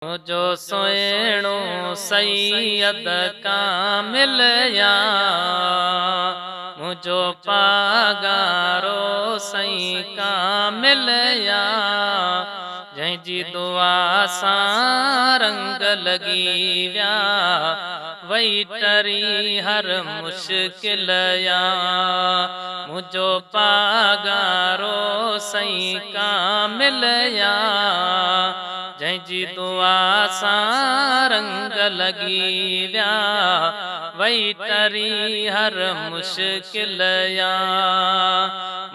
मुझो सुहिणो सैयद कामिल या मुझो पागारो सई कामिल या जंहिंजी दुआ सां रंग लगी विया वही टरी हर मुश्किल या मुझो पागारो सई कामिल या जंहिंजी दुआ सां रंग लगी विया वही टरी हर मुश्किल या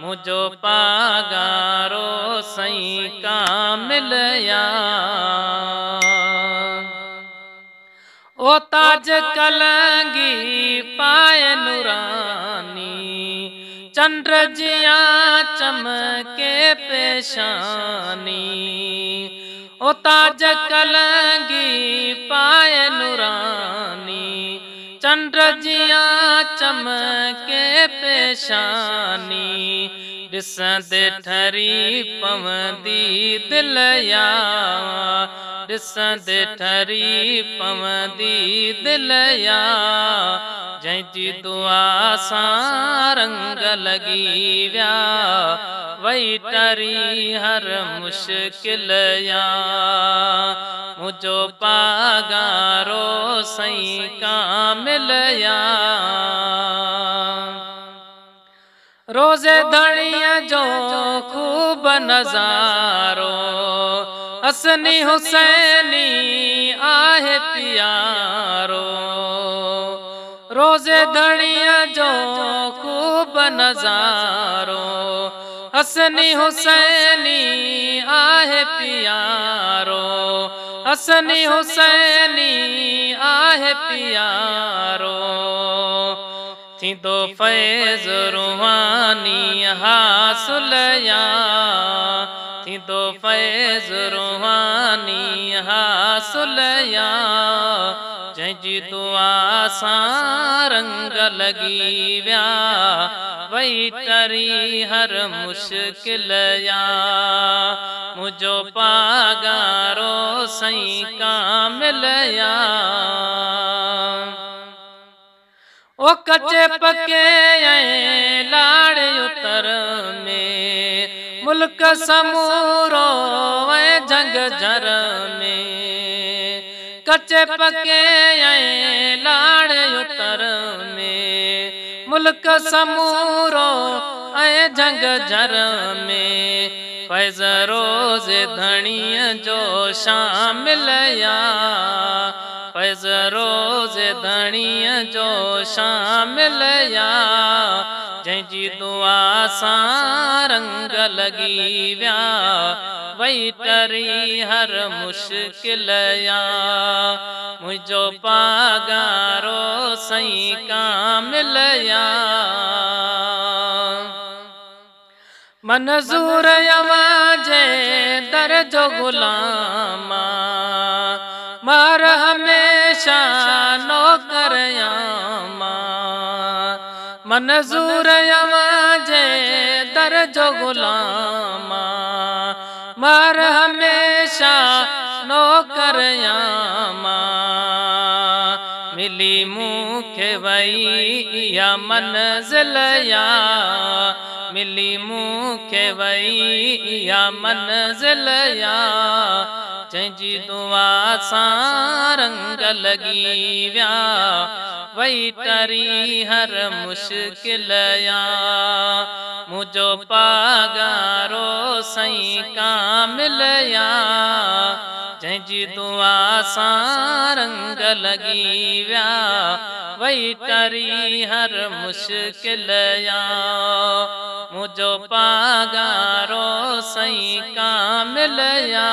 मुझो पागारो सई कामिल या ओ ताज कलंगी पाए नूरानी चंद्र जिया चमके पेशानी ओ ताज कलंगी पाए नूरानी चंद्र जिया चमके पेशानी ॾिसंदे ठरी पवंदी दिल या ॾिसंदे ठरी पवंदी दिल या जंहिंजी दुआ सां रंग लगी विया वही टरी हर मुश्किल या मुझो पागारो सई कामिल या रोज़े धणीअ जो खूब नज़ारो हसनी हुसैनी आहे प्यारो रोज़े धणीअ जो खूब नज़ारो हसनी हुसैनी आहे प्यारो हसनी हुसैनी आहे प्यारो थींदो फैज़ रूहानी हासिल या थींदो फैज़ रूहानी हासिल या जंहिंजी दुआ सां रंग लगी विया वही टरी हर मुश्किल या मुझो पागारो सई कामिल या ओ कच्चे पके लाड़ उतर में मुल्क समूरो जंग जर में कच्चे पके लाड़ उतर में मुल्क समूरो जंग जर में फैज़ रोज़े धणीअ जो शामिल या फैज़ रोज़े धणीअ जो शामिल या जंहिंजी दुआ सां रंग लगी विया वही टरी हर मुश्किल या मुझो पागारो सई कामिल या मंज़ूर यवाजे दर जो गुलामा मार हमेशा नौकर यामा मंज़ूर यवाजे दर जो गुलामा मार हमेशा नौकर यामा मिली मूंखे वही या मंज़िल या मिली मूंखे वही या मंज़िल या जंहिंजी दुआ सां रंग लगी विया वही टरी हर मुश्किल या मुझो पागारो सई कामिल या जंहिंजी दुआ सां रंग लगी विया वही टरी हर मुश्किल या मुझो पागारो सई कामिल या।